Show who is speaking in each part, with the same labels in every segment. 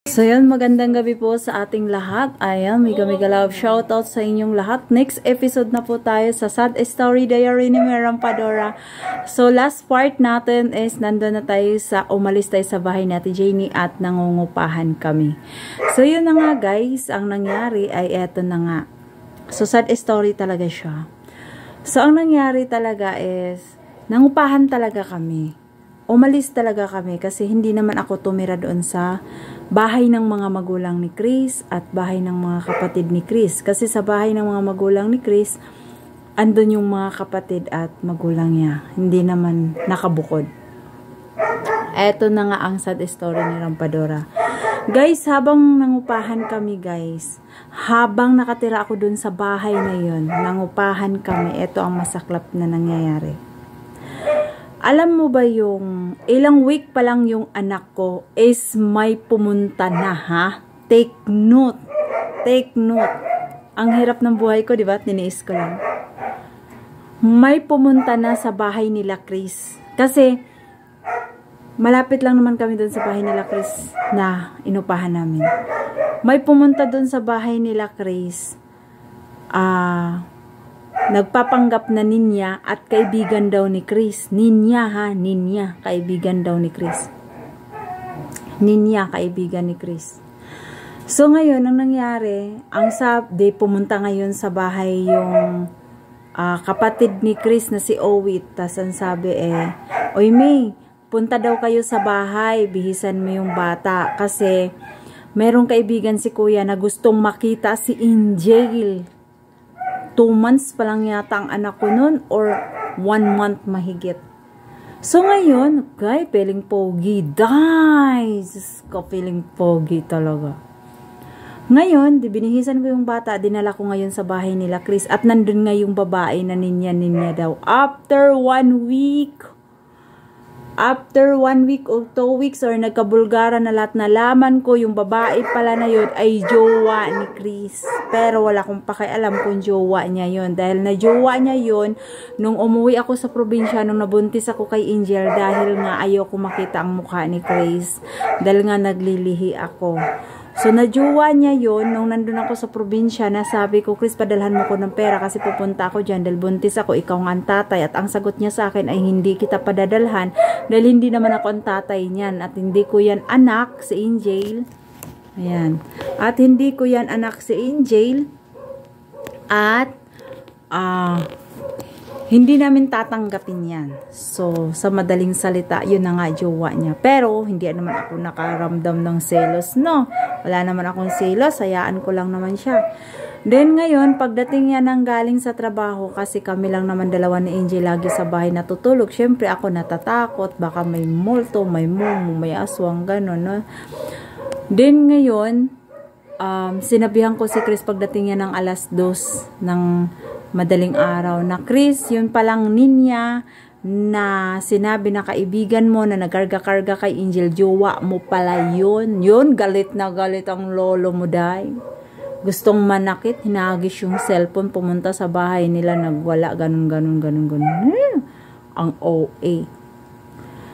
Speaker 1: So yun, magandang gabi po sa ating lahat. Ayan, mega love shoutout sa inyong lahat. Next episode na po tayo sa Sad Story Diary ni Merampadora. So last part natin is nandun na tayo sa umalis tayo sa bahay natin Janie at nangungupahan kami. So yun na nga guys, ang nangyari ay eto na nga. So sad story talaga siya. So ang nangyari talaga is nangupahan talaga kami. Umalis talaga kami kasi hindi naman ako tumira doon sa bahay ng mga magulang ni Chris at bahay ng mga kapatid ni Chris. Kasi sa bahay ng mga magulang ni Chris, andun yung mga kapatid at magulang niya. Hindi naman nakabukod. Eto na nga ang sad story ni Rampadora. Guys, habang nangupahan kami guys, habang nakatira ako dun sa bahay na yun, nangupahan kami, eto ang masaklap na nangyayari. Alam mo ba yung ilang week pa lang yung anak ko is may pumunta na ha? Take note. Take note. Ang hirap ng buhay ko, di ba? Tiniis ko lang. May pumunta na sa bahay nila Chris. Kasi malapit lang naman kami doon sa bahay nila Chris na inupahan namin. May pumunta doon sa bahay nila Chris. Nagpapanggap na ninya at kaibigan daw ni Chris. Ninya ha, ninya, kaibigan daw ni Chris. Ninya, kaibigan ni Chris. So ngayon, ang nangyari, ang sabi, pumunta ngayon sa bahay yung kapatid ni Chris na si Owit. Tas ang sabi Oy May, punta daw kayo sa bahay, bihisan mo yung bata. Kasi merong kaibigan si kuya na gustong makita si Angel. 2 months pa lang yata ang anak ko nun or 1 month mahigit. So ngayon, guys, feeling pogi. Guys, ko feeling pogi talaga. Ngayon, binihisan ko yung bata, dinala ko ngayon sa bahay nila Chris at nandun nga yung babae na ninya daw. After 1 week or 2 weeks or nagkabulgara na lahat, nalaman ko yung babae pala na yun ay jowa ni Chris. Pero wala akong pakialam kung jowa niya yun. Dahil na jowa niya yun, nung umuwi ako sa probinsya, nung nabuntis ako kay Angel, dahil nga ayaw ko makita ang mukha ni Chris. Dahil nga naglilihi ako. So, na-jowa niya yun, nung nandun ako sa probinsya, nasabi ko, Chris, padalhan mo ko ng pera kasi pupunta ako dyan dahil buntis ako, ikaw nga ang tatay. At ang sagot niya sa akin ay hindi kita padadalhan dahil hindi naman ako ang tatay niyan. At hindi ko yan anak si Angel. Ayan. At hindi ko yan anak si Angel. At, hindi namin tatanggapin yan. So, sa madaling salita, yun na nga jowa niya. Pero, hindi naman ako nakaramdam ng selos, no? Wala naman akong selos, hayaan ko lang naman siya. Then, ngayon, pagdating niya nang galing sa trabaho, kasi kami lang naman dalawa ni Angel lagi sa bahay natutulog. Siyempre, ako natatakot, baka may multo, may mumu, may aswang, gano'n, no? Then, ngayon, sinabihan ko si Chris pagdating niya ng 2:00 ng madaling araw na, Chris, yun palang ninya na sinabi na kaibigan mo na nagarga-karga kay Angel, jowa mo pala yun. Yun, galit na galit ang lolo mo, day. Gustong manakit, hinagis yung cellphone, pumunta sa bahay nila, nagwala, ganun. Ang OA.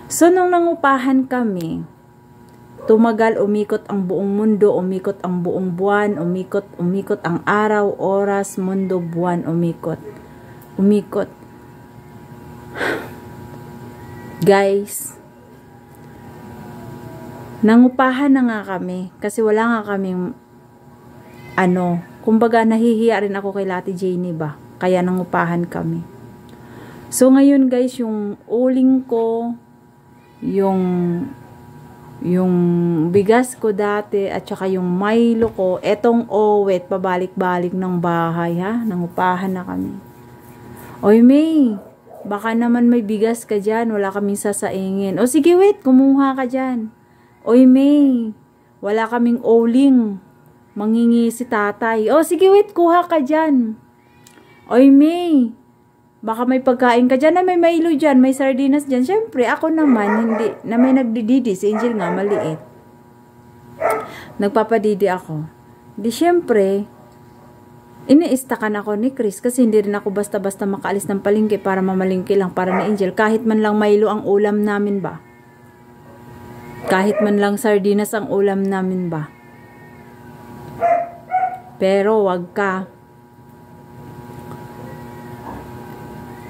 Speaker 1: So, nung nangupahan kami, tumagal, umikot ang buong mundo, umikot ang buong buwan, umikot ang araw, oras, mundo, buwan, umikot. Guys, nangupahan na nga kami, kasi wala nga kaming, kumbaga nahihiya rin ako kay Lati Janie ba, kaya nangupahan kami. So ngayon guys, yung uling ko, yung bigas ko dati at saka yung Milo ko, etong owet, pabalik-balik ng bahay ha, nangupahan na kami. Oy May, baka naman may bigas ka dyan, wala kaming sasaingin. O sige wait, kumuha ka dyan. Oy May, wala kaming uling, mangingi si tatay. O sige wait, kuha ka dyan. Oy May, baka may pagkain ka dyan na may Milo dyan, may sardinas dyan. Siyempre, ako naman, hindi, na may nagdididi. Si Angel nga, maliit. Nagpapadidi ako. Di siyempre, iniistakan ako ni Chris kasi hindi rin ako basta-basta makaalis ng palengke para mamalingke lang para ni Angel. Kahit man lang Milo ang ulam namin ba. Kahit man lang sardinas ang ulam namin ba. Pero wag ka.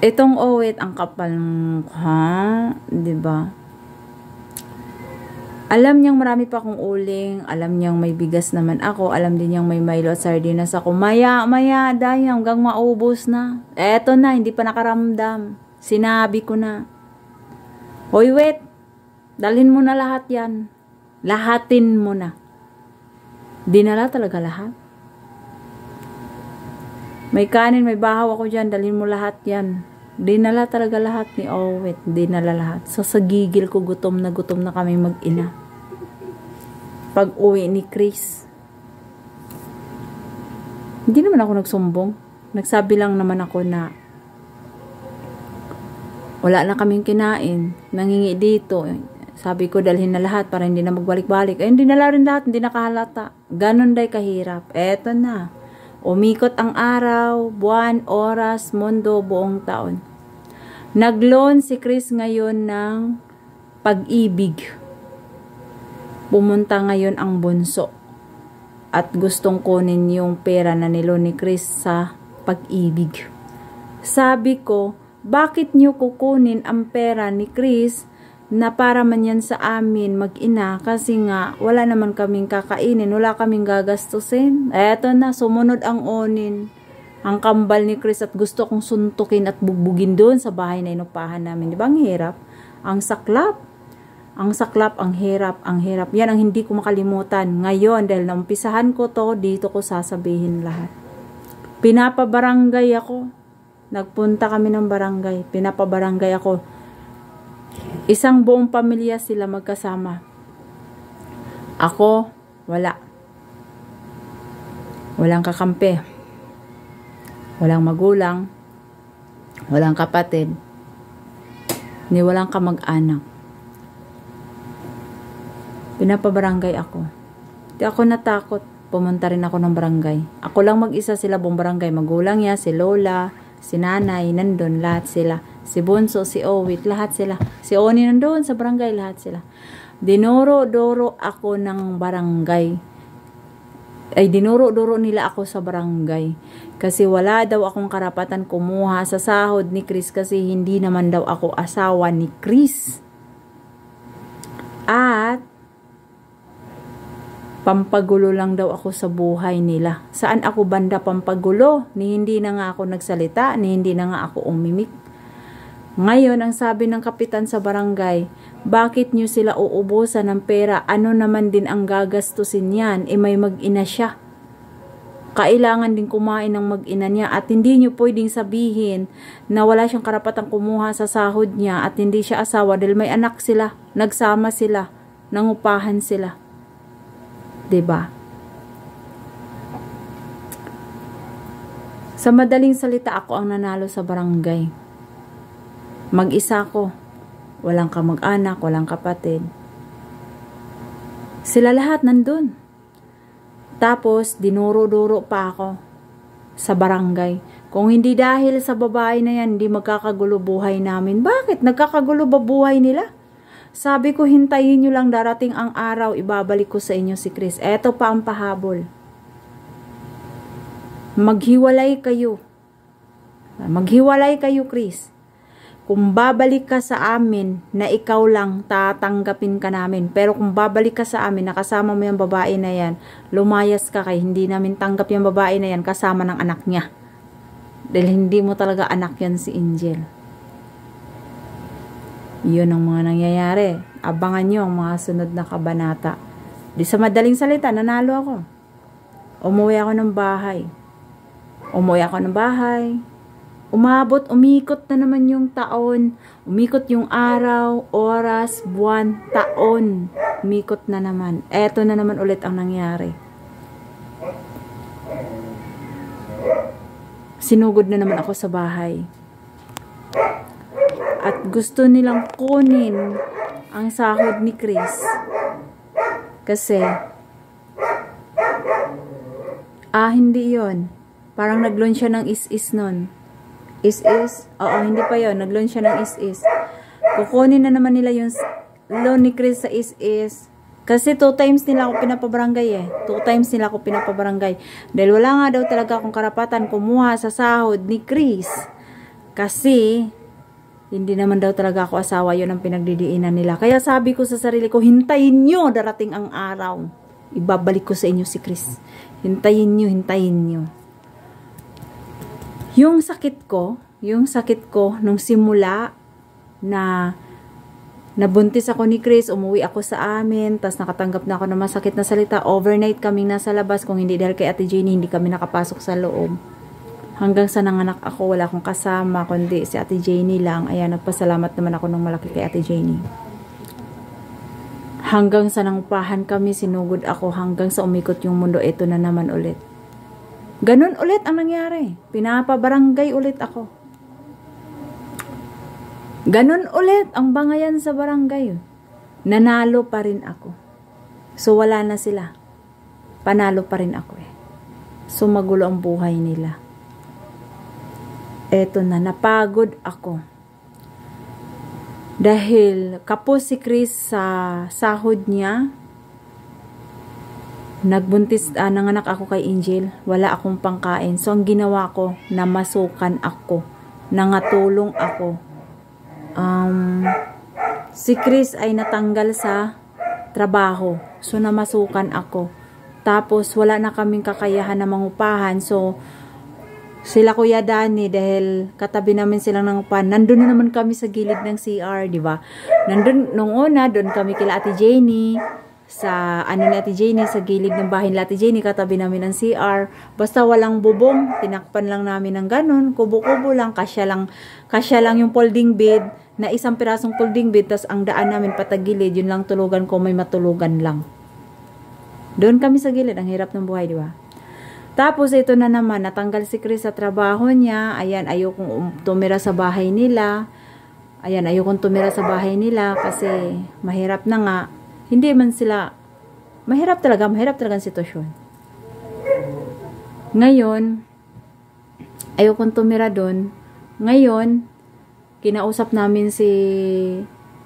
Speaker 1: Itong Owit ang kapal ng mukha, 'di ba? Alam niyang marami pa akong uling, alam niyang may bigas naman ako, alam din niyang may Milo at sardinas ako. Maya, dahil hanggang maubos na. Eto na, hindi pa nakaramdam. Sinabi ko na. Hoy, wait. Dalhin mo na lahat yan. Lahatin mo na. Dinala talaga lahat. May kanin, may bahaw ako dyan, dalhin mo lahat yan. Dinala talaga lahat ni Owit. Dinala lahat. So sa gigil ko, gutom na kami mag-ina. Pag uwi ni Chris. Hindi naman ako nagsumbong. Nagsabi lang naman ako na wala na kaming kinain. Nangingi dito. Sabi ko dalhin na lahat para hindi na magbalik-balik. Ay, hindi nala rin lahat. Hindi nakahalata. Ganon day kahirap. Eto na. Umikot ang araw, buwan, oras, mundo, buong taon. Nag-loan si Chris ngayon ng pag-ibig. Pumunta ngayon ang bunso. At gustong kunin yung pera na niloan ni Chris sa pag-ibig. Sabi ko, bakit niyo kukunin ang pera ni Chris na para man yan sa amin mag-ina kasi nga wala naman kaming kakainin, wala kaming gagastusin. Eto na, sumunod ang onin. Ang kambal ni Chris at gusto kong suntukin at bugbugin doon sa bahay na inupahan namin. Di ba ang hirap? Ang saklap. Ang saklap, ang hirap, ang hirap. Yan ang hindi ko makalimutan. Ngayon, dahil naumpisahan ko to, dito ko sasabihin lahat. Pinapabarangay ako. Nagpunta kami ng barangay. Pinapabarangay ako. Isang buong pamilya sila magkasama. Ako, wala. Walang kakampi. Walang magulang. Walang kapatid. Ni walang kamag-anak. Pinapabarangay ako. Di ako natakot. Pumunta rin ako ng barangay. Ako lang mag-isa sila buong barangay. Magulang niya, si Lola, si Nanay, nandun, lahat sila. Si Bunso, si Owit, lahat sila. Si Oni nandun sa barangay, lahat sila. Dinuro-duro ako ng barangay. Ay, dinuro-duro nila ako sa barangay. Kasi wala daw akong karapatan kumuha sa sahod ni Chris kasi hindi naman daw ako asawa ni Chris. At pampagulo lang daw ako sa buhay nila. Saan ako banda pampagulo? Ni hindi na nga ako nagsalita, ni hindi na nga ako umimik. Ngayon, ang sabi ng kapitan sa barangay, bakit nyo sila uubusan ng pera? Ano naman din ang gagastusin yan? May mag-ina siya. Kailangan din kumain ng mag-ina niya at hindi nyo pwedeng sabihin na wala siyang karapatang kumuha sa sahod niya at hindi siya asawa dahil may anak sila, nagsama sila, nangupahan sila. 'Di ba? Sa madaling salita, ako ang nanalo sa barangay. Mag-isa ko. Walang kamag-anak, walang kapatid. Sila lahat nandun. Tapos, dinuro-duro pa ako sa barangay. Kung hindi dahil sa babae na yan, hindi magkakagulo buhay namin. Bakit? Nagkakagulo ba buhay nila? Sabi ko, hintayin nyo lang darating ang araw, ibabalik ko sa inyo si Chris. Eto pa ang pahabol. Maghiwalay kayo. Maghiwalay kayo, Chris. Kung babalik ka sa amin na ikaw lang, tatanggapin ka namin. Pero kung babalik ka sa amin, nakasama mo yung babae na yan, lumayas ka kay hindi namin tanggap yung babae na yan kasama ng anak niya. Dahil hindi mo talaga anak yan si Angel. Yun ang mga nangyayari. Abangan nyo ang mga sunod na kabanata. Di sa madaling salita, nanalo ako. Umuwi ako ng bahay. Umabot, umikot na naman yung taon. Umikot yung araw, oras, buwan, taon. Umikot na naman. Eto na naman ulit ang nangyari. Sinugod na naman ako sa bahay. At gusto nilang kunin ang sahod ni Chris. Kasi, hindi yon. Parang nag-loan siya ng is-is nun. Is-is? Oo, hindi pa yon. Nag-loan siya ng is-is. Kukunin na naman nila yung loan ni Chris sa is kasi 2 times nila ako pinapabarangay 2 times nila ako pinapabarangay. Dahil wala nga daw talaga akong karapatan kumuha sa sahod ni Chris. Kasi, hindi naman daw talaga ako asawa, yun ang pinagdidiinan nila. Kaya sabi ko sa sarili ko, hintayin nyo, darating ang araw. Ibabalik ko sa inyo si Chris. Hintayin nyo, hintayin nyo. Yung sakit ko, nung simula na nabuntis ako ni Chris, umuwi ako sa amin, tas nakatanggap na ako ng masakit na salita. Overnight kaming nasa labas, kung hindi dahil kay Ate Jenny, hindi kami nakapasok sa loob. Hanggang sa nanganak ako, wala akong kasama, kundi si Ate Jenny lang. Ayan, nagpasalamat naman ako ng malaki kay Ate Jenny. Hanggang sa nangupahan kami, sinugod ako, hanggang sa umikot yung mundo, ito na naman ulit. Ganun ulit ang nangyari. Pinapabarangay ulit ako. Ganun ulit ang bangayan sa barangay. Nanalo pa rin ako. So wala na sila. Panalo pa rin ako So magulo ang buhay nila. Eto na, napagod ako. Dahil kapos si Chris sa sahod niya, nanganak ako kay Angel, wala akong pangkain. So ang ginawa ko, namasukan ako, nangatulong ako. Si Chris ay natanggal sa trabaho. So namasukan ako. Tapos wala na kaming kakayahan na mangupahan. So sila Kuya Danny, dahil katabi namin silang nangupahan, nandun na naman kami sa gilid ng CR, di ba? Nandun, nung una, doon kami kila Ate Jenny, sa ni Ate Jenny, sa gilid ng bahay ni Ate Jenny, katabi namin ng CR. Basta walang bubong, tinakpan lang namin ng ganun, kubo-kubo lang, kasya lang yung folding bed, na isang pirasong folding bed, tas ang daan namin patagilid, yun lang tulugan ko, may matulugan lang. Doon kami sa gilid, ang hirap ng buhay, di ba? Tapos ito na naman, natanggal si Chris sa trabaho niya. Ayan, ayokong tumira sa bahay nila. Ayan, ayokong tumira sa bahay nila kasi mahirap na nga. Hindi man sila, mahirap talaga ang sitwasyon. Ngayon, ayokong tumira doon. Ngayon, kinausap namin si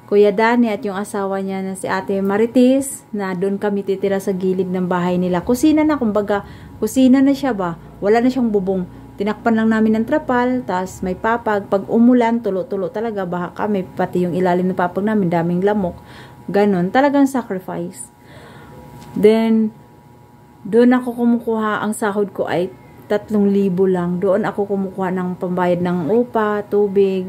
Speaker 1: Kuya Danny at yung asawa niya na si Ate Marites, na doon kami titira sa gilid ng bahay nila. Kusina na, kumbaga, kusina na siya ba? Wala na siyang bubong. Tinakpan lang namin ng trapal, tas may papag. Pag umulan, tulo-tulo talaga, baha kami. Pati yung ilalim ng papag namin, daming lamok. Ganon, talagang sacrifice. Then, doon ako kumukuha, ang sahod ko ay 3,000 lang. Doon ako kumukuha ng pambayad ng upa, tubig,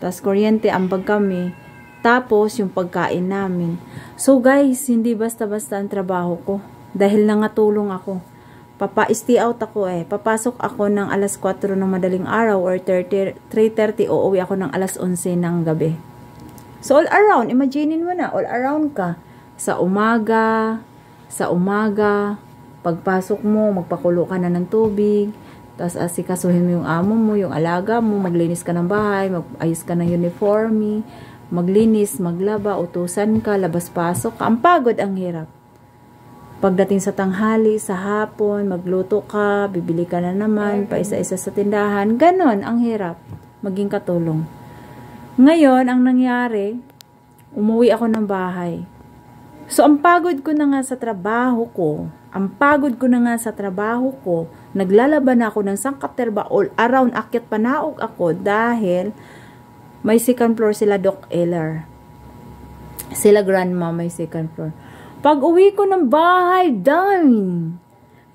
Speaker 1: tas kuryente, ambag kami. Tapos, yung pagkain namin. So, guys, hindi basta-basta ang trabaho ko. Dahil nangatulong ako. Stay out ako Papasok ako ng alas 4 ng madaling araw or 3:30. Uuwi ako ng alas 11 ng gabi. So, all around. Imaginin mo na, all around ka. Sa umaga, pagpasok mo, magpakulo ka na ng tubig. Tapos, asikasuhin mo yung amo mo, yung alaga mo, maglinis ka ng bahay, mag-ayos ka ng uniforme, maglinis, maglaba, utusan ka, labas-pasok ka. Ang pagod, ang hirap. Pagdating sa tanghali, sa hapon, magluto ka, bibili ka na naman, pa isa-isa sa tindahan. Ganon, ang hirap. Maging katulong. Ngayon, ang nangyari, umuwi ako ng bahay. So, ang pagod ko na nga sa trabaho ko, naglalaban ako ng sangkaterba, all around, akyat panaog ako dahil may second floor sila Doc Eller. Sila grandma may second floor. Pag uwi ko ng bahay,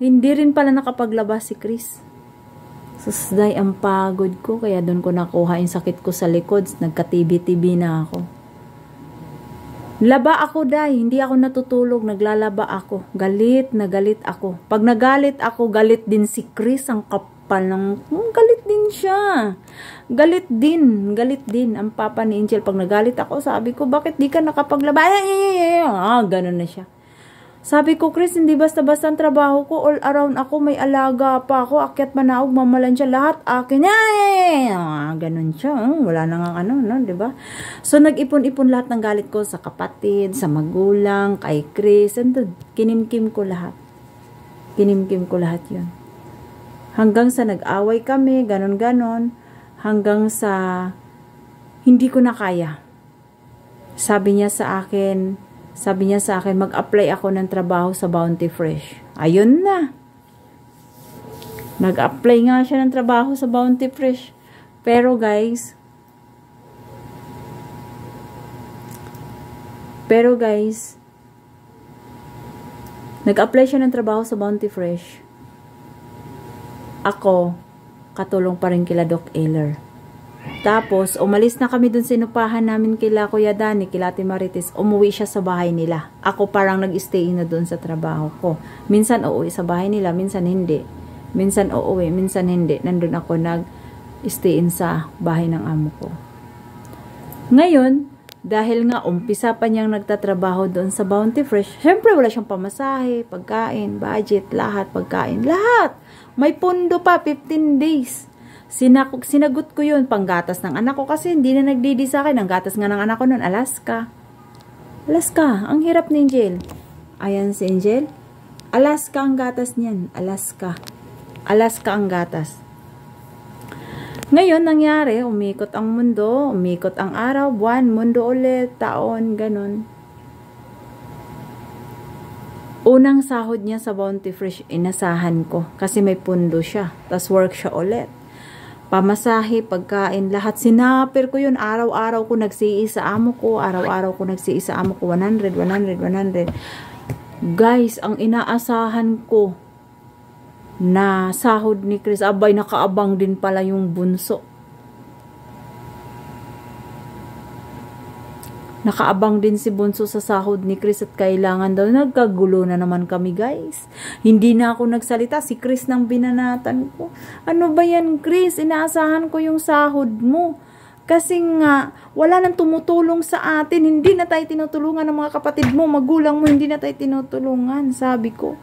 Speaker 1: hindi rin pala nakapaglabas si Chris. Susday ang pagod ko, kaya doon ko nakuha yung sakit ko sa likod. Nagka-TB-TB na ako. Laba ako, hindi ako natutulog, naglalaba ako. Galit na galit ako. Pag nagalit ako, galit din si Chris, ang kapal ng... galit din siya. Galit din. Ang papa ni Angel, pag nagalit ako, sabi ko, bakit di ka nakapaglaba? Ganun na siya. Sabi ko, Chris, hindi basta-basta ang trabaho ko. All around ako, may alaga pa ako. Akyat manaog, mamalan siya. Lahat akin. Ganun siya. Wala na nga diba? So, nag-ipon-ipon lahat ng galit ko sa kapatid, sa magulang, kay Chris. And kinimkim ko lahat. Kinimkim ko lahat yun. Hanggang sa nag-away kami, ganon-ganon. Hanggang sa hindi ko na kaya. Sabi niya sa akin, mag-apply ako ng trabaho sa Bounty Fresh. Ayun na. Nag-apply nga siya ng trabaho sa Bounty Fresh. Pero guys, nag-apply siya ng trabaho sa Bounty Fresh. Ako, katulong pa rin kila Doc Eller. Tapos, umalis na kami dun sa inupahan namin kila Kuya Dani, kila Ate Marites. Umuwi siya sa bahay nila. Ako parang nag-stay na dun sa trabaho ko. Minsan uuwi sa bahay nila, minsan hindi. Minsan uuwi, minsan hindi. Nandun ako nag-stay sa bahay ng amo ko. Ngayon, dahil nga umpisa pa niyang nagtatrabaho doon sa Bounty Fresh, syempre wala siyang pamasahe, pagkain, budget, lahat, pagkain, lahat. May pondo pa, 15 days. Sinagot ko yun, panggatas ng anak ko kasi hindi na nagdidi sa akin. Ang gatas nga ng anak ko noon, Alaska. Alaska, ang hirap ni Angel. Ayan si Angel. Alaska ang gatas niyan, Alaska. Alaska ang gatas. Ngayon, nangyari, umikot ang mundo, umikot ang araw, buwan, mundo ulit, taon, ganun. Unang sahod niya sa Bounty Fresh, inasahan ko kasi may pundo siya. Tas work siya ulit. Pamasahe, pagkain, lahat sinapir ko yun. Araw-araw ko nagsiis sa amo ko. Araw-araw ko nagsiis sa amo ko. 100, 100, 100. Guys, ang inaasahan ko na sahod ni Chris, abay, nakaabang din pala yung bunso. Nakaabang din si bunso sa sahod ni Chris at kailangan daw. Nagkagulo na naman kami, guys. Hindi na ako nagsalita. Si Chris nang binanatan ko. Ano ba yan, Chris? Inaasahan ko yung sahod mo. Kasi nga, wala nang tumutulong sa atin. Hindi na tayo tinutulungan ng mga kapatid mo, magulang mo. Hindi na tayo tinutulungan, sabi ko.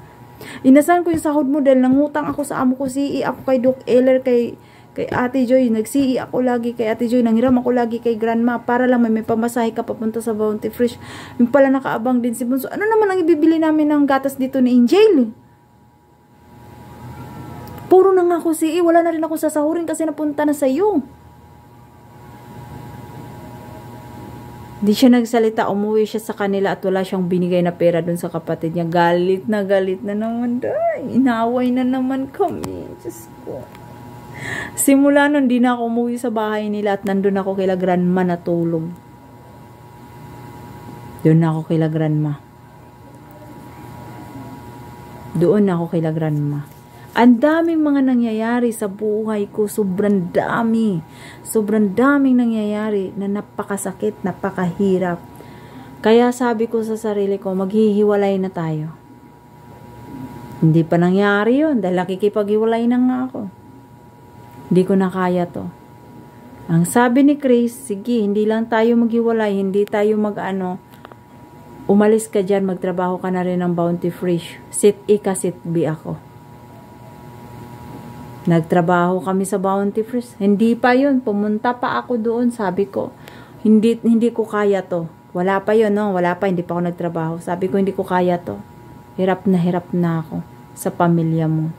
Speaker 1: Inasahan ko yung sahod mo dahil nangutang ako sa amo ko. CE ako kay Doc Eller, kay Ate Joy. Nag-CE ako lagi kay Ate Joy. Nanghiram ako lagi kay Grandma para lang may pamasahe ka papunta sa Bounty Fresh. Yung pala nakaabang din si Bunso. Ano naman ang ibibili namin ng gatas dito ni Angel? Puro na nga ako CE. Wala na rin ako sasahurin kasi napunta na sa'yo. Di siya nagsalita, umuwi siya sa kanila at wala siyang binigay na pera dun sa kapatid niya. Galit na naman. Inaway na naman kami. Diyos ko. Simula nun, di na ako umuwi sa bahay nila at nandun ako kila Grandma natulog. Doon ako kila Grandma. Doon ako kila Grandma. Ang daming mga nangyayari sa buhay ko. Sobrang dami. Sobrang daming nangyayari na napakasakit, napakahirap. Kaya sabi ko sa sarili ko, maghihiwalay na tayo. Hindi pa nangyari yun dahil nakikipaghiwalay na nga ako. Hindi ko na kaya to. Ang sabi ni Chris, sige, hindi lang tayo maghiwalay, hindi tayo umalis ka dyan, magtrabaho ka na rin ng Bounty Fresh. Sit A ka, sit B ako. Nagtrabaho kami sa Bounty Fresh. Hindi pa yun. Pumunta pa ako doon. Sabi ko, hindi ko kaya to. Wala pa yun, no? Wala pa. Hindi pa ako nagtrabaho. Sabi ko, hindi ko kaya to. Hirap na ako sa pamilya mo.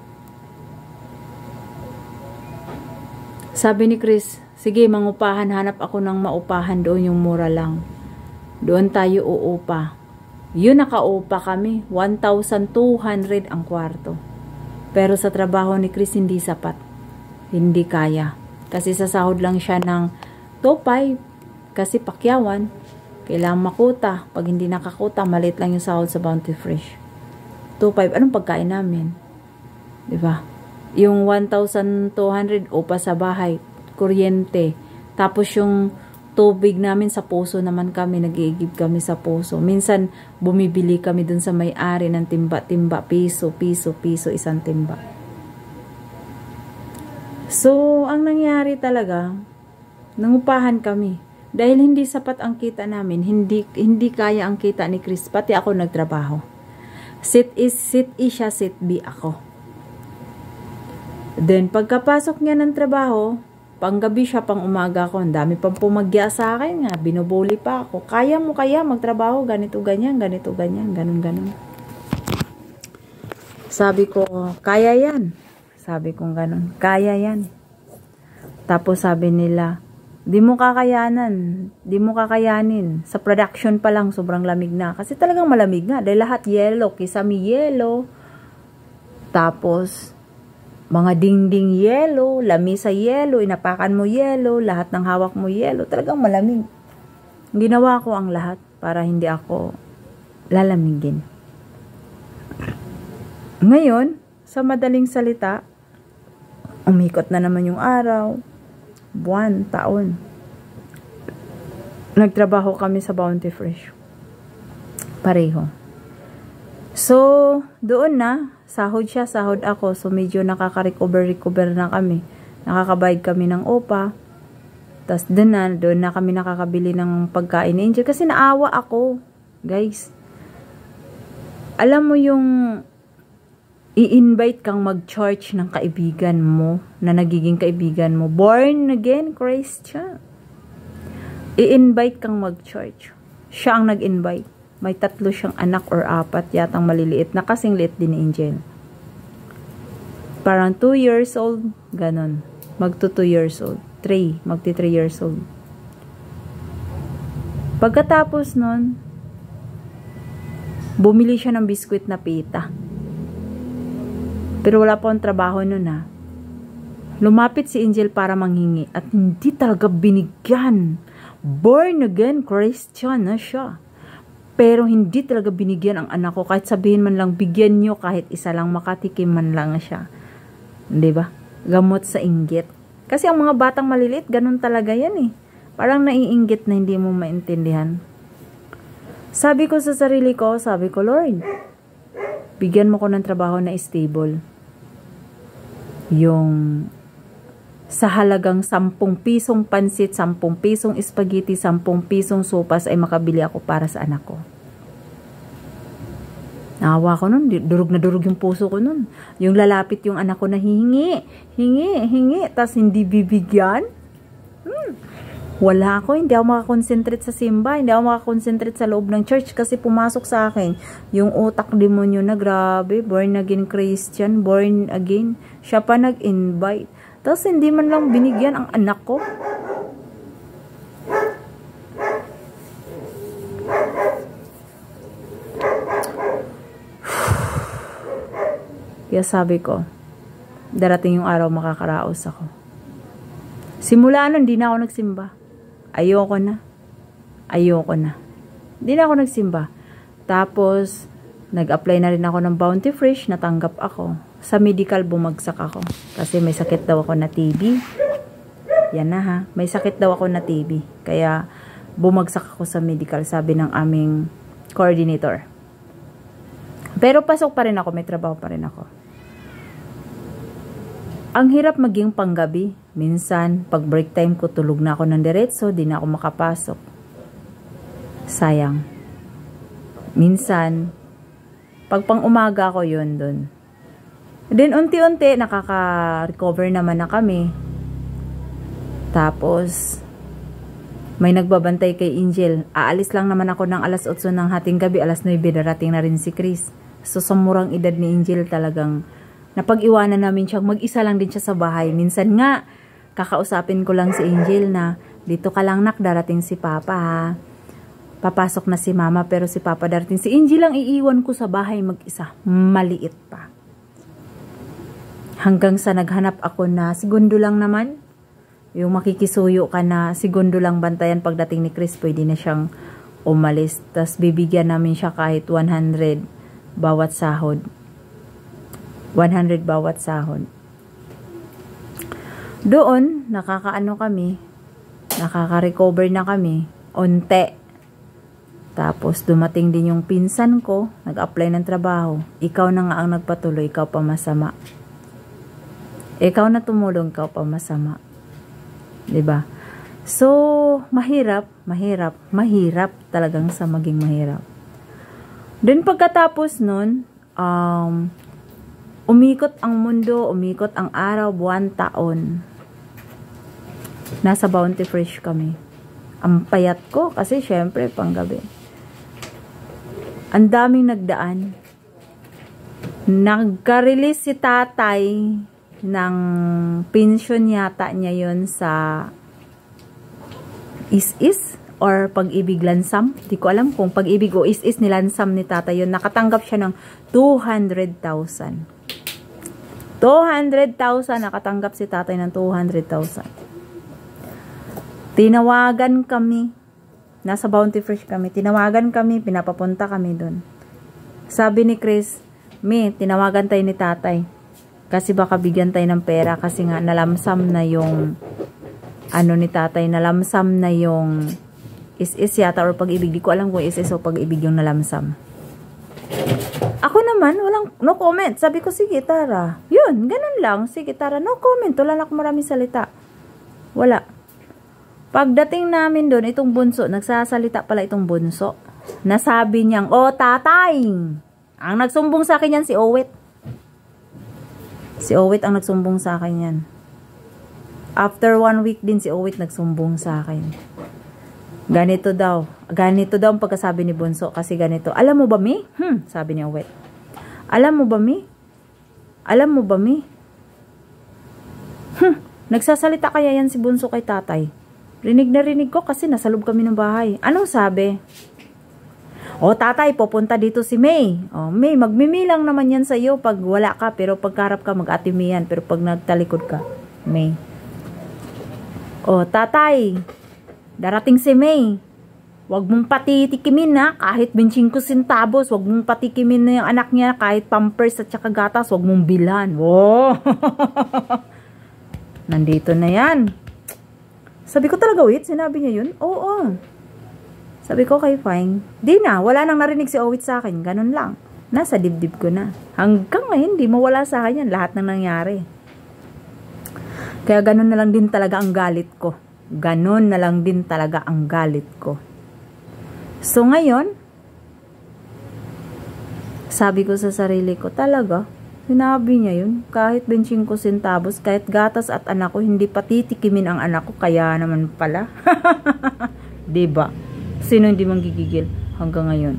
Speaker 1: Sabi ni Chris, sige, mangupahan. Hanap ako ng maupahan doon, yung mura lang. Doon tayo uupa. Yun, nakaupa kami. 1,200 ang kwarto. Pero sa trabaho ni Chris, hindi sapat. Hindi kaya. Kasi sa sahod lang siya ng 2,500. Kasi pakyawan. Kailangan makuta. Pag hindi nakakuta, maliit lang yung sahod sa Bounty Fresh. 2,500. Anong pagkain namin? Diba? Yung 1,200 upa sa bahay. Kuryente. Tapos yung tubig namin sa puso naman kami, nag-iigib kami sa puso. Minsan, bumibili kami dun sa may-ari ng timba-timba, piso, isang timba. So, ang nangyari talaga, nangupahan kami. Dahil hindi sapat ang kita namin, hindi kaya ang kita ni Chris, pati ako nagtrabaho. Sit A siya, sit B ako. Then, pagkapasok niya ng trabaho, panggabi siya, pang umaga ko. Ang dami pang pumagya sa akin nga. Binubuli pa ako. Kaya mo kaya magtrabaho? Ganito, ganyan. Ganun. Sabi ko, kaya yan. Sabi ko ganun. Kaya yan. Tapos sabi nila, Di mo kakayanan. Di mo kakayanin. Sa production pa lang, sobrang lamig na. Kasi talagang malamig nga. Dahil lahat yellow. Kisame yellow. Tapos, mga dingding yellow. Lamisa yellow. Inapakan mo yellow. Lahat ng hawak mo yellow. Talagang malamig. Ginawa ko ang lahat para hindi ako lalamigin. Ngayon, sa madaling salita, umikot na naman yung araw. Buwan, taon. Nagtrabaho kami sa Bounty Fresh. Pareho. So, doon na, sahod siya, sahod ako. So, medyo nakaka-recover na kami. Nakakabayad kami ng OPA. Tapos, doon na kami nakakabili ng pagkain ni Angel. Kasi naawa ako, guys. Alam mo yung i-invite kang mag-church ng kaibigan mo, na nagiging kaibigan mo, born again Christian. I-invite kang mag-church. Siya ang nag-invite. May 3 siyang anak or 4 yatang maliliit na kasing liit din ni Angel. Parang 2 years old, ganon. Magto 2 years old. 3, magti 3 years old. Pagkatapos nun, bumili siya ng biskwit na pita. Pero wala pa akong trabaho nun ha. Lumapit si Angel para manghingi at hindi talaga binigyan. Born again Christian na siya. Pero hindi talaga binigyan ang anak ko. Kahit sabihin man lang, bigyan nyo kahit isa lang, makatikim man lang siya. Diba? Gamot sa inggit. Kasi ang mga batang maliliit, ganun talaga yan eh. Parang naiinggit na hindi mo maintindihan. Sabi ko sa sarili ko, sabi ko, Lord, bigyan mo ko ng trabaho na stable. Yung sa halagang 10 pisong pansit, 10 pisong spaghetti, 10 pisong sopas ay makabili ako para sa anak ko. Naawa ko nun, durog na durog yung puso ko nun. Yung lalapit yung anak ko na hingi, tas hindi bibigyan. Wala ako, hindi ako makakonsentrate sa simba, hindi ako makakonsentrate sa loob ng church kasi pumasok sa akin yung utak demonyo na grabe, born again Christian, born again. Siya pa nag-invite. Tapos hindi man lang binigyan ang anak ko. Kaya sabi ko, darating yung araw makakaraos ako. Simula nun, hindi na ako nagsimba. Ayoko na. Hindi na ako nagsimba. Tapos, nag-apply na rin ako ng Bounty Fresh, natanggap ako. Sa medical, bumagsak ako. Kasi may sakit daw ako na TB. Yan na ha. May sakit daw ako na TB. Kaya, bumagsak ako sa medical, sabi ng aming coordinator. Pero pasok pa rin ako, may trabaho pa rin ako. Ang hirap maging panggabi. Minsan, pag break time ko, tulog na ako ng diretso, di na ako makapasok. Sayang. Minsan, pag pang umaga ako yun dun. Then, unti-unti, nakaka-recover naman na kami. Tapos, may nagbabantay kay Angel. Aalis lang naman ako ng alas 8 ng hating gabi, alas 9, darating na rin si Chris. So, sa murang edad ni Angel talagang napag-iwanan namin siya. Mag-isa lang din siya sa bahay. Minsan nga, kakausapin ko lang si Angel na, dito ka lang nak, darating si Papa ha. Papasok na si Mama pero si Papa darating. Si Angel lang iiwan ko sa bahay mag-isa. Maliit pa. Hanggang sa naghanap ako na segundo lang naman. Yung makikisuyo ka na segundo lang bantayan pagdating ni Chris, pwede na siyang umalis. Tapos bibigyan namin siya kahit 100 bawat sahod. 100 bawat sahod. Doon, nakakaano kami, nakaka-recover na kami, onte. Tapos, dumating din yung pinsan ko, nag-apply ng trabaho. Ikaw na nga ang nagpatuloy, ikaw pa masama. Ikaw na tumulong, ikaw pa masama. Diba? So, mahirap talagang sa maging mahirap. Then, pagkatapos nun, umikot ang mundo, umikot ang araw, buwan, taon. Nasa Bounty Fresh kami. Ang payat ko kasi syempre panggabi. Ang daming nagdaan. Nagka-release si tatay ng pension yata niya yun sa is or pag-ibig lansam. Di ko alam kung pag-ibig o is nilansam ni tatay yun. Nakatanggap siya ng 200,000. 200,000. Nakatanggap si tatay ng 200,000. Tinawagan kami. Nasa Bounty Fresh kami. Tinawagan kami. Pinapapunta kami dun. Sabi ni Chris, "Me, tinawagan tayo ni tatay. Kasi baka bigyan tayo ng pera. Kasi nga nalamsam na yung ano ni tatay. Nalamsam na yung is yata or pag-ibig. Di ko alam kung is o pag-ibig yung nalamsam." Ako naman, walang, no comment. Sabi ko, sige Tara. Yun, ganun lang. Sige Tara, no comment. Wala na akong maraming salita. Wala. Pagdating namin doon, itong bunso, nagsasalita pala itong bunso. Nasabi niyang, "Oh tatay." Ang nagsumbong sa akin yan si Owet. Si Owet ang nagsumbong sa akin yan. After 1 week din si Owet nagsumbong sa akin. Ganito daw ang pagkasabi ni bunso kasi ganito. "Alam mo ba mi?" Sabi ni Owet. "Alam mo ba mi? Alam mo ba mi?" Nagsasalita kaya yan si bunso kay tatay. Rinig na rinig ko kasi nasa loob kami ng bahay. Anong sabi? "Oh tatay, pupunta dito si May. Oh May, magmimilang naman yan sa iyo pag wala ka, pero pagkarap ka mag-Ate May yan, pero pag nagtalikod ka, May. Oh tatay, darating si May. Huwag mong patitikimin na kahit 25 centavos, huwag mong patikimin na yung anak niya kahit pampers at saka gatas, huwag mong bilhan." Wow. Nandito na yan. Sabi ko talaga, wait, sinabi niya yun? Oo. Sabi ko, okay, fine. Di na, wala nang narinig si Owit sa akin. Ganun lang. Nasa dibdib ko na. Hanggang ngayon, di mawala sa akin yan. Lahat nang nangyari. Kaya ganun na lang din talaga ang galit ko. Ganun na lang din talaga ang galit ko. So ngayon, sabi ko sa sarili ko, talaga, sinabi niya yun. Kahit 25 centavos, kahit gatas at anak ko, hindi patitikimin ang anak ko. Kaya naman pala. Diba? Sino hindi manggigigil hanggang ngayon?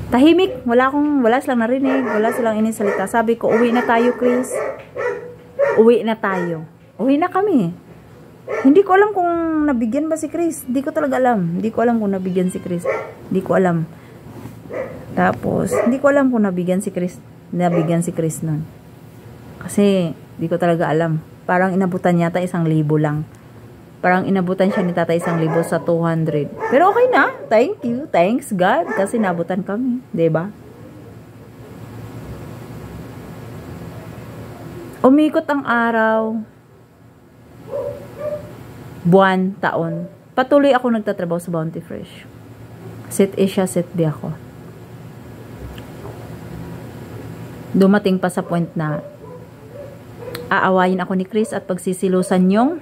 Speaker 1: Tahimik. Wala silang narinig. Wala silang inisalita. Sabi ko, uwi na tayo, Chris. Uwi na tayo. Uwi na kami. Hindi ko alam kung nabigyan ba si Chris. Hindi ko talaga alam. Hindi ko alam kung nabigyan si Chris. Hindi ko alam. Tapos, hindi ko alam kung nabigyan si Chris nun. Kasi, hindi ko talaga alam. Parang inabutan yata 1,000 lang. Parang inabutan siya ni tatay 1,000 sa 200. Pero okay na. Thank you. Thanks God. Kasi nabutan kami. Diba? Umikot ang araw. Buwan, taon. Patuloy ako nagtatrabaho sa Bounty Fresh. Sit A siya, sit B ako. Dumating pa sa point na aawayin ako ni Chris at pagsisilusan yung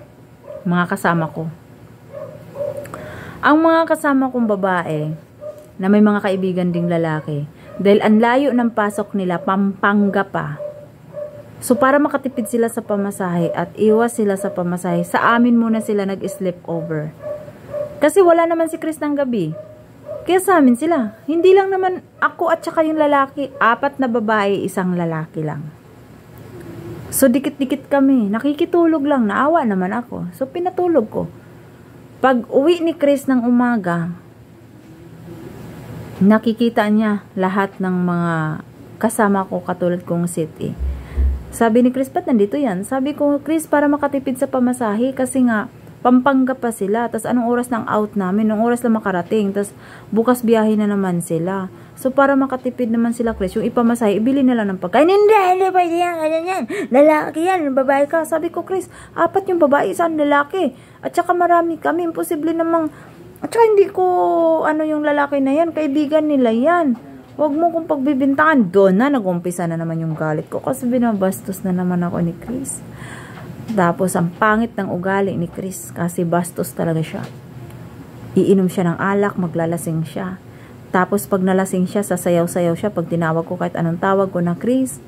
Speaker 1: mga kasama ko. Ang mga kasama kong babae na may mga kaibigan ding lalaki, dahil ang layo ng pasok nila, Pampanga pa. So para makatipid sila sa pamasahe at iwas sila sa pamasahe, sa amin muna sila nag-sleep over. Kasi wala naman si Chris ng gabi. Kaya sa amin sila. Hindi lang naman ako at saka yung lalaki. 4 na babae, 1 lalaki lang. So dikit-dikit kami. Nakikitulog lang. Naawa naman ako. So pinatulog ko. Pag uwi ni Chris ng umaga, nakikita niya lahat ng mga kasama ko katulad kong city. Sabi ni Chris, ba't nandito yan? Sabi ko, Chris, para makatipid sa pamasahe kasi nga Pampanga pa sila. Tapos anong oras ng out namin? Anong oras lang makarating? Tapos bukas biyahe na naman sila. So para makatipid naman sila, Chris, yung ipamasahe, ibili na lang ng pagkain. Hindi pwede yan, ganyan yan. Lalaki yan, babae ka. Sabi ko, Chris, 4 yung babae, 1 lalaki. At saka marami kami, imposible namang, at saka hindi ko, yung lalaki na yan, kaibigan nila yan. Huwag mo kong pagbibintangan. Doon na, nag-umpisa na naman yung galit ko. Kasi binabastos na naman ako ni Chris. Tapos, ang pangit ng ugali ni Chris. Kasi bastos talaga siya. Iinom siya ng alak, maglalasing siya. Tapos, pag nalasing siya, sasayaw-sayaw siya. Pag tinawag ko, kahit anong tawag ko na, Chris,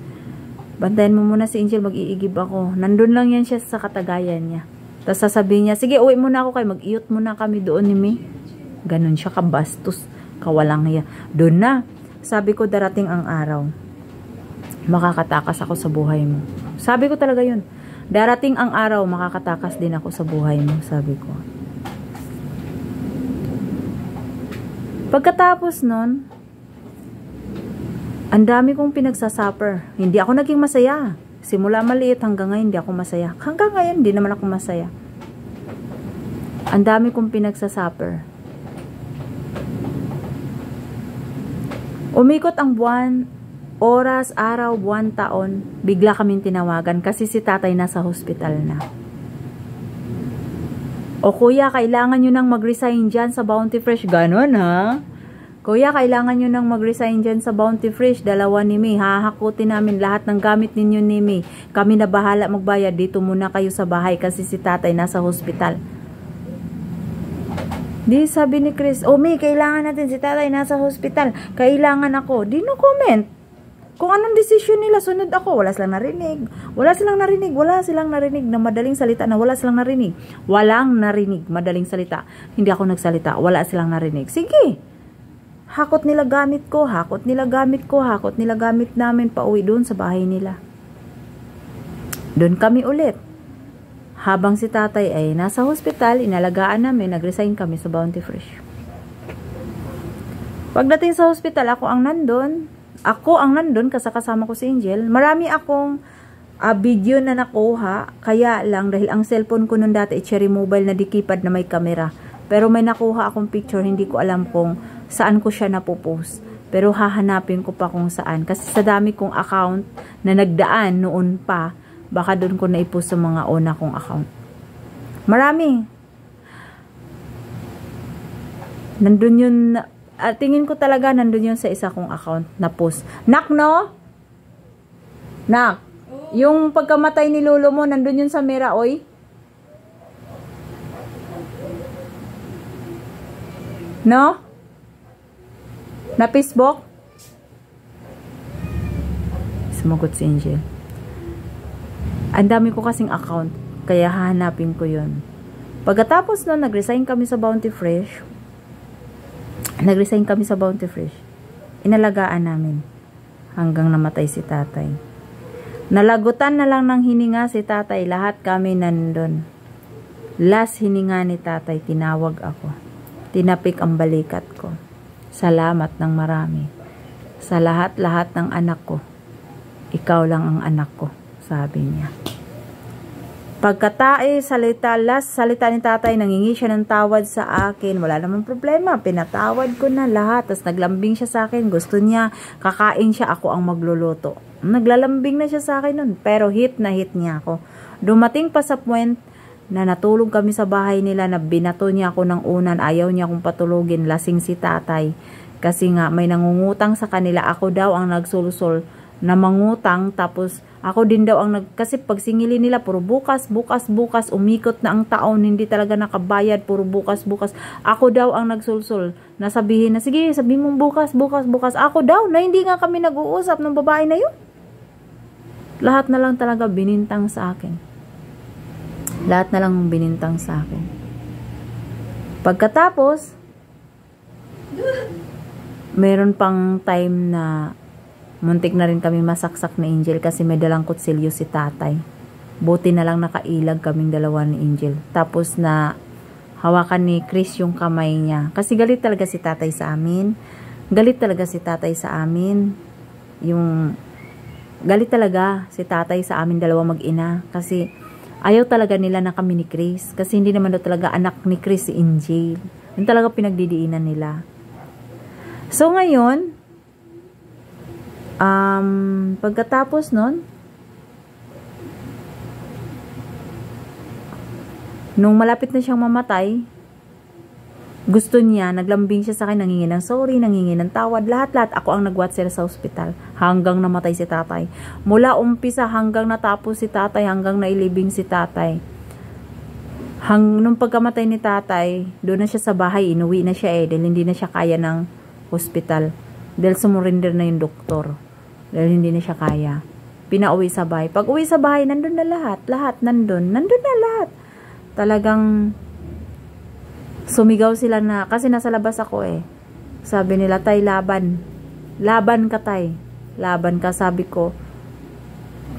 Speaker 1: bantayan mo muna si Angel, mag-iigib ako. Nandun lang yan siya sa katagayan niya. Tapos, sasabihin niya, sige, uwi muna ako kayo. Mag-iyot muna kami doon ni May. Ganun siya, kabastos. Kawalang hiya. Doon na. Sabi ko, darating ang araw. Makakatakas ako sa buhay mo. Sabi ko talaga yun. Darating ang araw, makakatakas din ako sa buhay mo, sabi ko. Pagkatapos nun, ang dami kong pinagsasuffer. Hindi ako naging masaya. Simula maliit hanggang ngayon, hindi ako masaya. Hanggang ngayon, hindi naman ako masaya. Ang dami kong pinagsasuffer. Umikot ang buwan, oras, araw, buwan, taon, bigla kaming tinawagan kasi si tatay nasa hospital na. O kuya, kailangan nyo nang mag-resign dyan sa Bounty Fresh. Ganon ha? Kuya, kailangan nyo nang mag-resign dyan sa Bounty Fresh. Dalawa ni May. Hahakutin namin lahat ng gamit ninyo ni May. Kami na bahala magbayad. Dito muna kayo sa bahay kasi si tatay nasa hospital. Di sabi ni Chris, oh May, kailangan natin si tatay nasa hospital. Kailangan ako. Di no comment. Kung anong desisyon nila, sunod ako. Wala silang narinig. Wala silang narinig. Wala silang narinig na madaling salita na wala silang narinig. Walang narinig. Madaling salita. Hindi ako nagsalita. Wala silang narinig. Sige. Hakot nila gamit ko. Hakot nila gamit ko. Hakot nila gamit namin pauwi doon sa bahay nila. Doon kami ulit. Habang si tatay ay nasa hospital, inalagaan namin, nag-resign kami sa Bounty Fresh. Pagdating sa hospital, ako ang nandun kasama ko si Angel. Marami akong video na nakuha, kaya lang dahil ang cellphone ko nun dati cherry mobile na dikipad na may camera. Pero may nakuha akong picture, hindi ko alam kung saan ko siya napopost. Pero hahanapin ko pa kung saan. Kasi sa dami kong account na nagdaan noon pa, baka doon ko na-ipost sa mga una kong account. Marami. Nandun yun, tingin ko talaga nandun yun sa isa kong account na post. Nak, no? Nak, yung pagkamatay ni lolo mo, nandun yun sa Mera, oy. No? Na Facebook? Sumagot si Angel. Ang dami ko kasing account, kaya hahanapin ko yun. Pagkatapos nun, nag-resign kami sa Bounty Fresh. Inalagaan namin hanggang namatay si tatay. Nalagutan na lang ng hininga si tatay, lahat kami nandun. Last hininga ni tatay, tinawag ako. Tinapik ang balikat ko. Salamat ng marami. Sa lahat-lahat ng anak ko, ikaw lang ang anak ko, sabi niya. Pagkatae, last salita ni tatay, nangingi siya ng tawad sa akin. Wala namang problema, pinatawad ko na lahat. Tapos naglambing siya sa akin, gusto niya, kakain siya, ako ang magluluto. Naglalambing na siya sa akin nun, pero hit na hit niya ako. Dumating pa sa point na natulog kami sa bahay nila, na binato niya ako ng unan, ayaw niya akong patulugin, lasing si tatay. Kasi nga, may nangungutang sa kanila, ako daw ang nagsulusol na mangutang, tapos ako din daw ang kasi pag singili nila, puro bukas, umikot na ang taon, hindi talaga nakabayad, puro bukas. Ako daw ang nagsulsul, nasabihin na, sige, sabihin mong bukas. Ako daw, na hindi nga kami nag-uusap ng babae na yun. Lahat na lang talaga binintang sa akin. Pagkatapos, meron pang time na muntik na rin kami masaksak ni Angel kasi may dalang kutsilyo si tatay. Buti na lang nakailag kaming dalawa ni Angel. Tapos na hawakan ni Chris yung kamay niya. Kasi galit talaga si tatay sa amin. Galit talaga si tatay sa amin dalawa mag-ina. Kasi ayaw talaga nila na kami ni Chris. Kasi hindi naman daw talaga anak ni Chris si Angel. Yun talaga pinagdidiinan nila. So ngayon, pagkatapos nun, nung malapit na siyang mamatay, gusto niya, naglambing siya sa akin, nangingi ng sorry, nangingi ng tawad, lahat-lahat. Ako ang nag-watch sa ospital hanggang namatay si tatay. Mula umpisa hanggang natapos si tatay, hanggang nailibing si tatay. Nung pagkamatay ni tatay, doon na siya sa bahay, inuwi na siya dahil hindi na siya kaya ng hospital. Dahil sumurinder na yung doktor. Dahil hindi na siya kaya. Pinauwi sa bahay. Pag uwi sa bahay, nandun na lahat. Nandun na lahat. Talagang sumigaw sila na, kasi nasa labas ako Sabi nila, tay, laban. Laban ka, tay. Laban ka, sabi ko.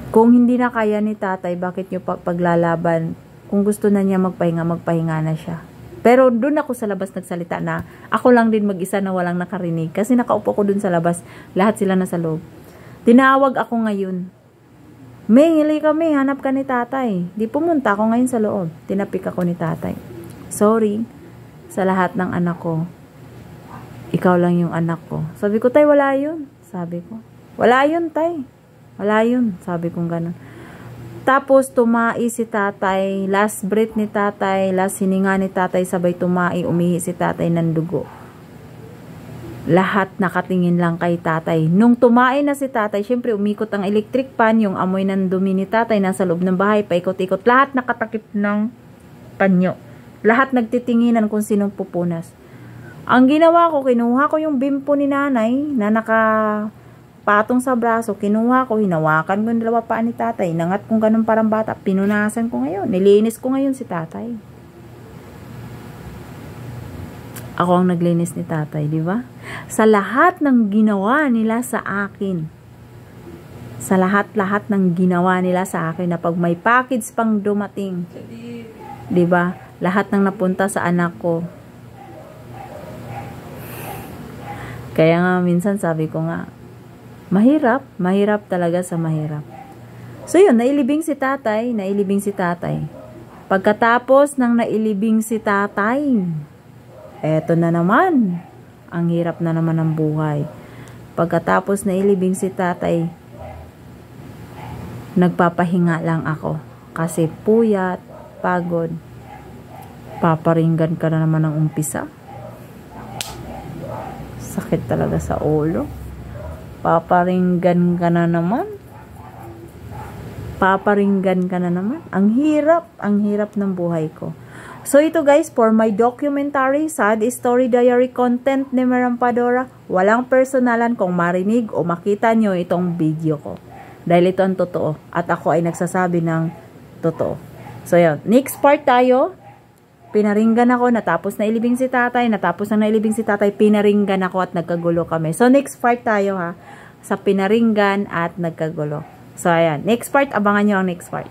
Speaker 1: Kung hindi na kaya ni tatay, bakit nyo paglalaban? Kung gusto na niya magpahinga, magpahinga na siya. Pero doon ako sa labas nagsalita na ako lang din mag-isa na walang nakarinig. Kasi nakaupo ko doon sa labas, lahat sila nasa loob. Tinawag ako ngayon. May, hili kami, hanap ka ni tatay. Di pumunta ako ngayon sa loob. Tinapik ako ni tatay. Sorry sa lahat ng anak ko. Ikaw lang yung anak ko. Sabi ko, tay, wala yun. Sabi ko, wala yun, tay. Wala yun. Sabi kong ganun. Tapos, tumai si tatay. Last breath ni tatay. Last hininga ni tatay. Sabay tumai. Umihi si tatay ng dugo. Lahat nakatingin lang kay tatay. Nung tumai na si tatay, syempre umikot ang electric fan. Yung amoy ng dumi ni tatay nasa loob ng bahay. Paikot-ikot. Lahat nakatakip ng panyo. Lahat nagtitinginan kung sinong pupunas. Ang ginawa ko, kinuha ko yung bimpo ni nanay na nakapatong sa braso. Kinuha ko, hinawakan ko yung dalawa paa ni tatay. Nangat kong ganun parang bata. Pinunasan ko ngayon. Nilinis ko ngayon si tatay. Ako ang naglinis ni tatay, di ba? Sa lahat ng ginawa nila sa akin. Sa lahat-lahat ng ginawa nila sa akin na pag may package pang dumating. Di ba? Lahat ng napunta sa anak ko. Kaya nga minsan sabi ko nga, mahirap talaga sa mahirap. So yun, nailibing si tatay. Pagkatapos ng nailibing si tatay, eto na naman, ang hirap na naman ng buhay. Pagkatapos nailibing si tatay, nagpapahinga lang ako. Kasi puyat, pagod, paparinggan ka na naman ng umpisa. Sakit talaga sa ulo. Paparinggan ka na naman. Ang hirap ng buhay ko. So ito guys, for my documentary, sad story diary content ni Merampadora, walang personalan kung marinig o makita nyo itong video ko. Dahil ito ang totoo. At ako ay nagsasabi ng totoo. So yun, next part tayo. Pinaringgan ako, natapos na nailibing si tatay, pinaringgan ako at nagkagulo kami. So, next part tayo ha, sa pinaringgan at nagkagulo. So, ayan. Next part, abangan nyo ang next part.